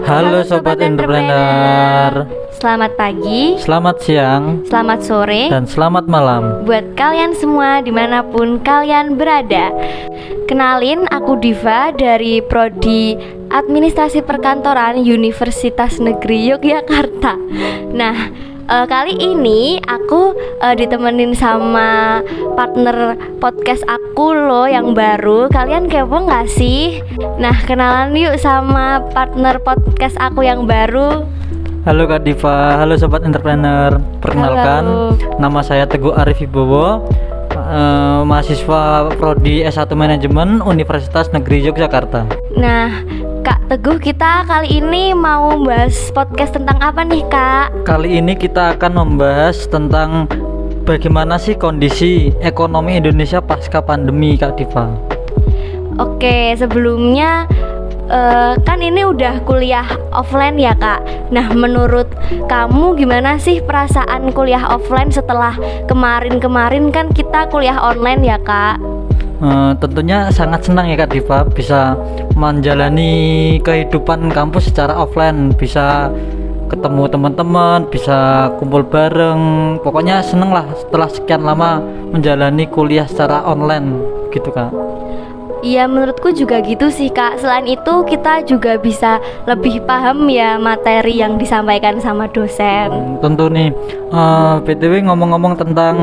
Halo Sobat Entrepreneur. Selamat pagi, Selamat siang, selamat sore, dan selamat malam. buat kalian semua dimanapun kalian berada. Kenalin, aku Diva dari Prodi Administrasi Perkantoran Universitas Negeri Yogyakarta. Nah, kali ini aku ditemenin sama partner podcast aku loh yang baru. Kalian kepo gak sih? Nah, kenalan yuk sama partner podcast aku yang baru. Halo Kak Diva, halo Sobat Entrepreneur. Perkenalkan, Halo. nama saya Teguh Arif Wibowo, mahasiswa Prodi S1 Manajemen Universitas Negeri Yogyakarta. Nah, Kak Teguh, kita kali ini mau bahas podcast tentang apa nih, Kak? Kali ini kita akan membahas tentang bagaimana sih kondisi ekonomi Indonesia pasca pandemi, Kak Diva. Oke, sebelumnya kan ini udah kuliah offline ya, Kak. Nah, menurut kamu gimana sih perasaan kuliah offline setelah kemarin kan kita kuliah online ya, Kak? Tentunya sangat senang ya Kak Diva bisa menjalani kehidupan kampus secara offline, bisa ketemu teman-teman, bisa kumpul bareng, pokoknya seneng lah setelah sekian lama menjalani kuliah secara online gitu Kak. Iya, menurutku juga gitu sih, Kak. Selain itu kita juga bisa lebih paham ya materi yang disampaikan sama dosen. Tentu nih, BTW ngomong-ngomong tentang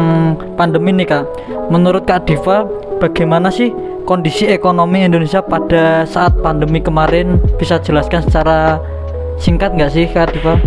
pandemi nih Kak, menurut Kak Diva bagaimana sih kondisi ekonomi Indonesia pada saat pandemi kemarin? Bisa jelaskan secara singkat nggak sih Kak Diva?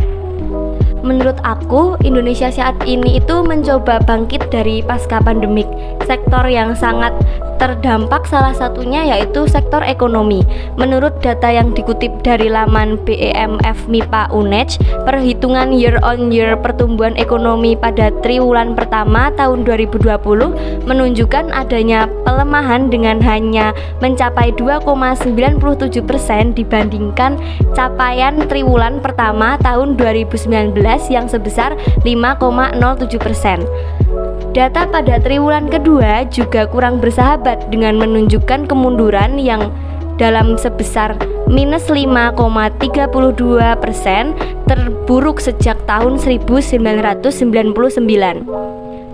Menurut aku, Indonesia saat ini itu mencoba bangkit dari pasca pandemik. Sektor yang sangat terdampak salah satunya yaitu sektor ekonomi. Menurut data yang dikutip dari laman BEMF MIPA UNED, perhitungan year on year pertumbuhan ekonomi pada triwulan pertama tahun 2020 menunjukkan adanya pelemahan dengan hanya mencapai 2,97% dibandingkan capaian triwulan pertama tahun 2019 yang sebesar 5,07%. Data pada triwulan kedua juga kurang bersahabat dengan menunjukkan kemunduran yang dalam sebesar minus 5,32%, terburuk sejak tahun 1999.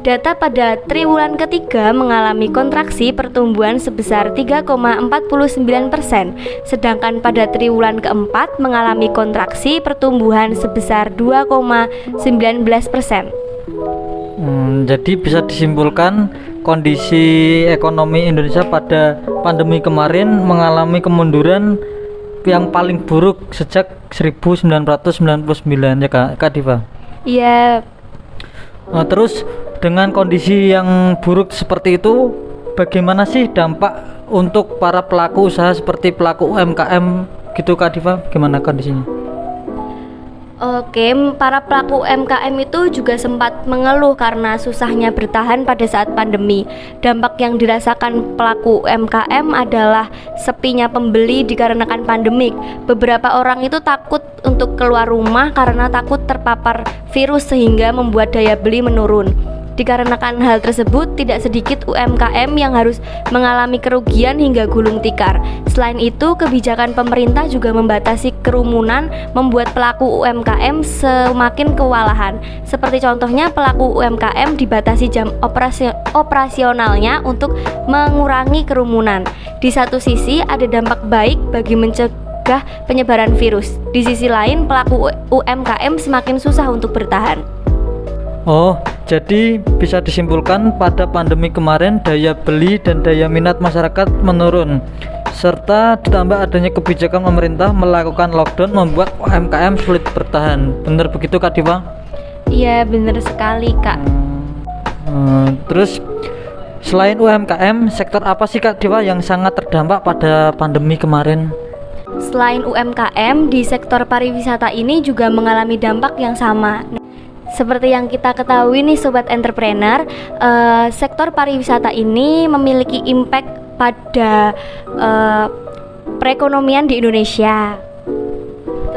Data pada triwulan ketiga mengalami kontraksi pertumbuhan sebesar 3,49%, sedangkan pada triwulan keempat mengalami kontraksi pertumbuhan sebesar 2,19%. Jadi bisa disimpulkan kondisi ekonomi Indonesia pada pandemi kemarin mengalami kemunduran yang paling buruk sejak 1999 ya Kak Diva. Iya. Terus dengan kondisi yang buruk seperti itu, bagaimana sih dampak untuk para pelaku usaha seperti pelaku UMKM gitu Kak Diva? Gimana kondisinya? Oke, para pelaku UMKM itu juga sempat mengeluh karena susahnya bertahan pada saat pandemi. Dampak yang dirasakan pelaku UMKM adalah sepinya pembeli dikarenakan pandemik. Beberapa orang itu takut untuk keluar rumah karena takut terpapar virus sehingga membuat daya beli menurun. Dikarenakan hal tersebut, tidak sedikit UMKM yang harus mengalami kerugian hingga gulung tikar. Selain itu, kebijakan pemerintah juga membatasi kerumunan, membuat pelaku UMKM semakin kewalahan. Seperti contohnya, pelaku UMKM dibatasi jam operasionalnya untuk mengurangi kerumunan. Di satu sisi, ada dampak baik bagi mencegah penyebaran virus. Di sisi lain, pelaku UMKM semakin susah untuk bertahan. Oh, jadi bisa disimpulkan pada pandemi kemarin daya beli dan daya minat masyarakat menurun, serta ditambah adanya kebijakan pemerintah melakukan lockdown membuat UMKM sulit bertahan. Benar begitu Kak Diva? Iya, benar sekali, Kak. Terus selain UMKM, sektor apa sih Kak Diva yang sangat terdampak pada pandemi kemarin? Selain UMKM, di sektor pariwisata ini juga mengalami dampak yang sama. Seperti yang kita ketahui nih Sobat Entrepreneur, sektor pariwisata ini memiliki impact pada perekonomian di Indonesia.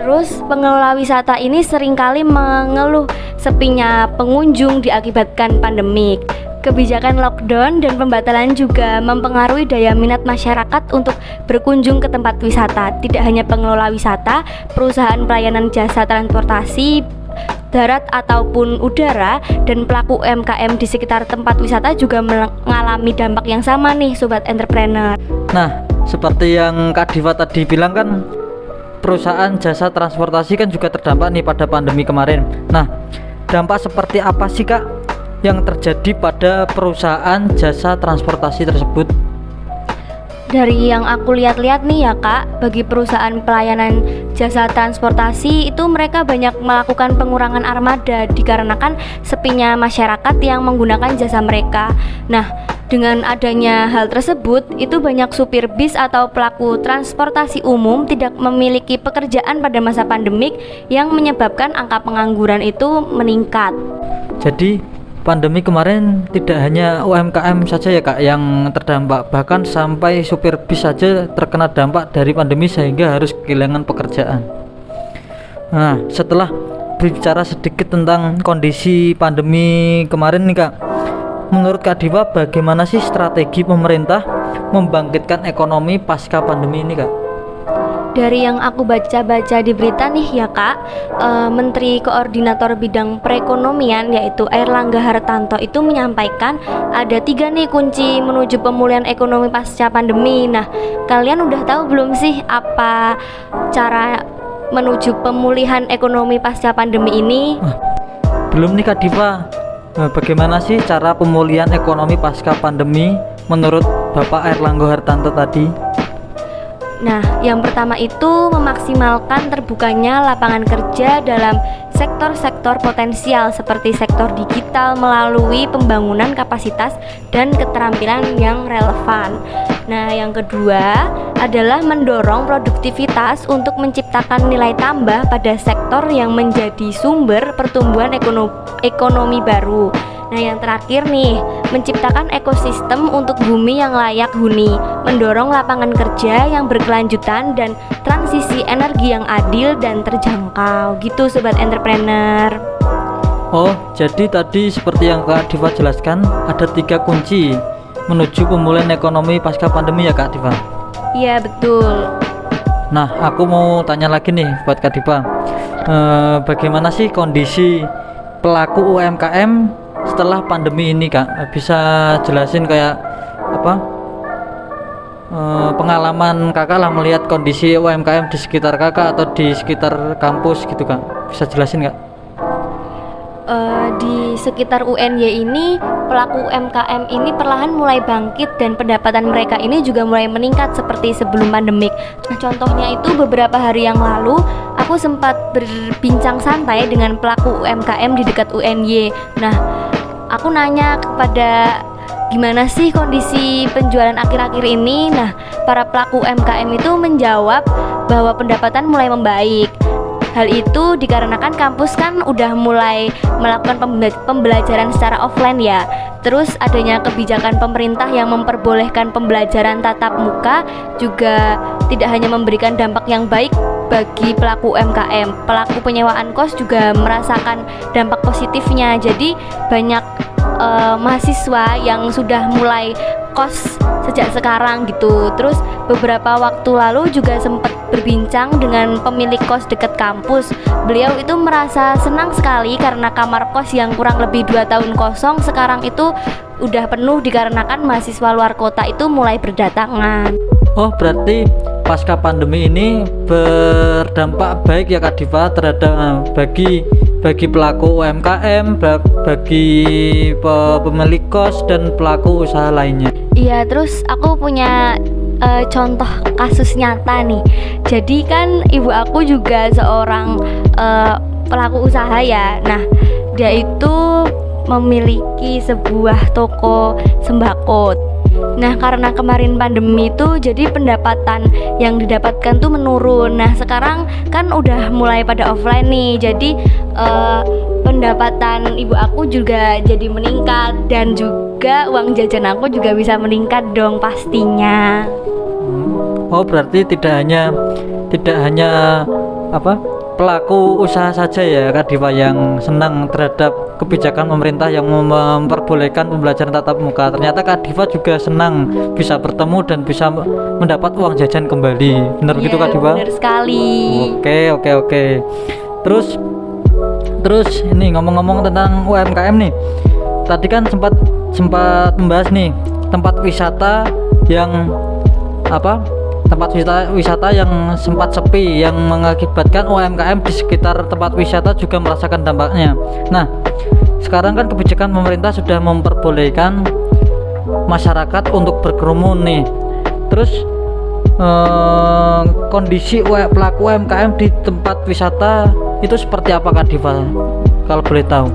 Terus pengelola wisata ini seringkali mengeluh sepinya pengunjung diakibatkan pandemik. Kebijakan lockdown dan pembatalan juga mempengaruhi daya minat masyarakat untuk berkunjung ke tempat wisata. Tidak hanya pengelola wisata, perusahaan pelayanan jasa transportasi darat ataupun udara dan pelaku UMKM di sekitar tempat wisata juga mengalami dampak yang sama nih sobat entrepreneur. Nah, seperti yang Kak Diva tadi bilang kan, perusahaan jasa transportasi kan juga terdampak nih pada pandemi kemarin. Nah, dampak seperti apa sih Kak yang terjadi pada perusahaan jasa transportasi tersebut? Dari yang aku lihat-lihat nih ya Kak, bagi perusahaan pelayanan jasa transportasi itu mereka banyak melakukan pengurangan armada dikarenakan sepinya masyarakat yang menggunakan jasa mereka. Nah, dengan adanya hal tersebut, itu banyak supir bis atau pelaku transportasi umum tidak memiliki pekerjaan pada masa pandemik yang menyebabkan angka pengangguran itu meningkat. Jadi pandemi kemarin tidak hanya UMKM saja ya Kak yang terdampak, bahkan sampai supir bis saja terkena dampak dari pandemi sehingga harus kehilangan pekerjaan. Nah, setelah berbicara sedikit tentang kondisi pandemi kemarin nih Kak, menurut Kak Diva bagaimana sih strategi pemerintah membangkitkan ekonomi pasca pandemi ini Kak? Dari yang aku baca-baca di berita nih ya Kak, Menteri Koordinator Bidang Perekonomian yaitu Airlangga Hartarto itu menyampaikan ada 3 nih kunci menuju pemulihan ekonomi pasca pandemi. Nah, kalian udah tahu belum sih apa cara menuju pemulihan ekonomi pasca pandemi ini? Belum nih Kak Diva. Bagaimana sih cara pemulihan ekonomi pasca pandemi menurut Bapak Airlangga Hartarto tadi? Nah, yang pertama itu memaksimalkan terbukanya lapangan kerja dalam sektor-sektor potensial seperti sektor digital melalui pembangunan kapasitas dan keterampilan yang relevan. Nah, yang kedua adalah mendorong produktivitas untuk menciptakan nilai tambah pada sektor yang menjadi sumber pertumbuhan ekonomi baru. Nah, yang terakhir nih, menciptakan ekosistem untuk bumi yang layak huni, mendorong lapangan kerja yang berkelanjutan dan transisi energi yang adil dan terjangkau. Gitu sobat entrepreneur. Oh, jadi tadi seperti yang Kak Diva jelaskan, ada 3 kunci menuju pemulihan ekonomi pasca pandemi ya Kak Diva? Iya, betul. Nah, aku mau tanya lagi nih buat Kak Diva, bagaimana sih kondisi pelaku UMKM setelah pandemi ini Kak? Bisa jelasin kayak apa pengalaman Kakak lah melihat kondisi UMKM di sekitar Kakak atau di sekitar kampus gitu Kak? Bisa jelasin Kak? Di sekitar UNY ini pelaku UMKM ini perlahan mulai bangkit dan pendapatan mereka ini juga mulai meningkat seperti sebelum pandemik. Nah, contohnya itu beberapa hari yang lalu aku sempat berbincang santai dengan pelaku UMKM di dekat UNY. Nah, aku nanya kepada gimana sih kondisi penjualan akhir-akhir ini. Nah, para pelaku UMKM itu menjawab bahwa pendapatan mulai membaik. Hal itu dikarenakan kampus kan udah mulai melakukan pembelajaran secara offline ya. Terus adanya kebijakan pemerintah yang memperbolehkan pembelajaran tatap muka juga tidak hanya memberikan dampak yang baik bagi pelaku UMKM. Pelaku penyewaan kos juga merasakan dampak positifnya. Jadi banyak mahasiswa yang sudah mulai kos sejak sekarang gitu. Terus beberapa waktu lalu juga sempat berbincang dengan pemilik kos dekat kampus. Beliau itu merasa senang sekali karena kamar kos yang kurang lebih 2 tahun kosong sekarang itu udah penuh dikarenakan mahasiswa luar kota itu mulai berdatangan. Oh, berarti pasca pandemi ini berdampak baik ya Kak Diva terhadap bagi pelaku UMKM, bagi pemilik kos dan pelaku usaha lainnya. Iya, terus aku punya contoh kasus nyata nih. Jadi kan ibu aku juga seorang pelaku usaha ya. Nah, dia itu memiliki sebuah toko sembako. Nah, karena kemarin pandemi itu jadi pendapatan yang didapatkan tuh menurun. Nah, sekarang kan udah mulai pada offline nih. Jadi pendapatan ibu aku juga jadi meningkat dan juga uang jajan aku juga bisa meningkat dong pastinya. Oh, berarti tidak hanya pelaku usaha saja ya Kak Diva yang senang terhadap kebijakan pemerintah yang memperbolehkan pembelajaran tatap muka. Ternyata Kak Diva juga senang bisa bertemu dan bisa mendapat uang jajan kembali. Benar gitu Kak Diva? Benar sekali. Oke. Terus ini ngomong-ngomong tentang UMKM nih. Tadi kan sempat membahas nih tempat wisata yang tempat wisata yang sempat sepi yang mengakibatkan UMKM di sekitar tempat wisata juga merasakan dampaknya. Nah, sekarang kan kebijakan pemerintah sudah memperbolehkan masyarakat untuk berkerumun nih. Terus kondisi pelaku UMKM di tempat wisata itu seperti apa Kak Diva? Kalau boleh tahu.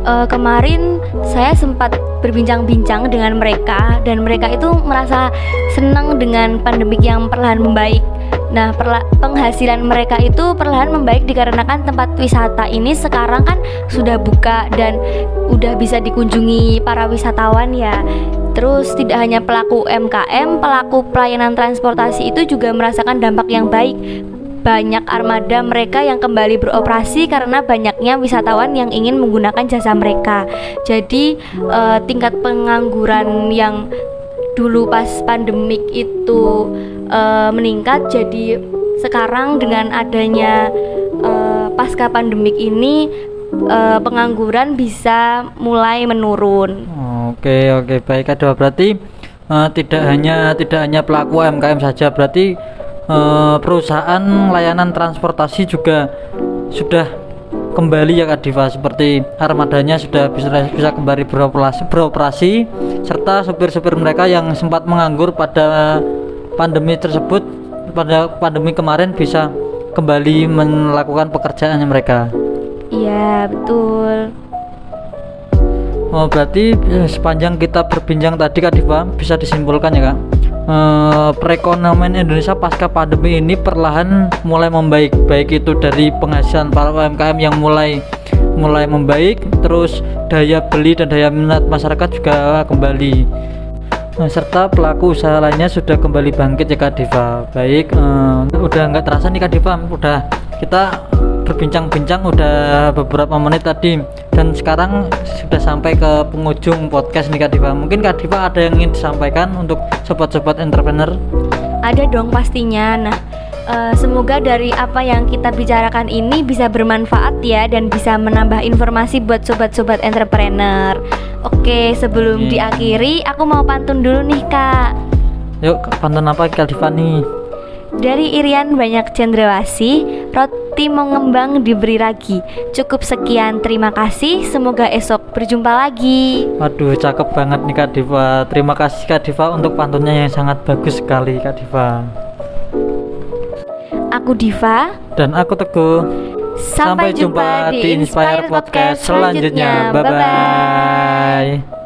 Kemarin saya sempat berbincang-bincang dengan mereka dan mereka itu merasa senang dengan pandemik yang perlahan membaik. Nah, penghasilan mereka itu perlahan membaik dikarenakan tempat wisata ini sekarang kan sudah buka dan udah bisa dikunjungi para wisatawan ya. Terus tidak hanya pelaku UMKM, pelaku pelayanan transportasi itu juga merasakan dampak yang baik. Banyak armada mereka yang kembali beroperasi karena banyaknya wisatawan yang ingin menggunakan jasa mereka. Jadi tingkat pengangguran yang dulu pas pandemik itu meningkat, jadi sekarang dengan adanya pasca pandemik ini pengangguran bisa mulai menurun. Oke, baik Kak Diva. Berarti tidak hanya pelaku UMKM saja, berarti perusahaan layanan transportasi juga sudah kembali ya Kak Diva, seperti armadanya sudah bisa kembali beroperasi serta supir-supir mereka yang sempat menganggur pada pandemi tersebut, pada pandemi kemarin bisa kembali melakukan pekerjaannya mereka. Iya, betul. Berarti sepanjang kita berbincang tadi Kak Diva, bisa disimpulkan ya Kak, perekonomian Indonesia pasca pandemi ini perlahan mulai membaik, baik itu dari penghasilan para UMKM yang mulai membaik, terus daya beli dan daya minat masyarakat juga kembali, serta pelaku usaha lainnya sudah kembali bangkit ya Kak Diva. Baik, udah nggak terasa nih Kak Diva, udah kita berbincang-bincang udah beberapa menit tadi, dan sekarang sudah sampai ke penghujung podcast nih Kak Diva. Mungkin Kak Diva ada yang ingin disampaikan untuk sobat-sobat entrepreneur? Ada dong pastinya. Nah, semoga dari apa yang kita bicarakan ini bisa bermanfaat ya dan bisa menambah informasi buat sobat-sobat entrepreneur. Oke, sebelum diakhiri aku mau pantun dulu nih Kak. Yuk, pantun apa Kak Diva nih? Dari Irian Banyak Cendrawasih, roti mengembang diberi ragi. Cukup sekian, terima kasih. Semoga esok berjumpa lagi. Waduh, cakep banget nih Kak Diva. Terima kasih Kak Diva untuk pantunnya yang sangat bagus sekali Kak Diva. Aku Diva. Dan aku Teguh. Sampai jumpa di Inspire Podcast selanjutnya. Bye-bye.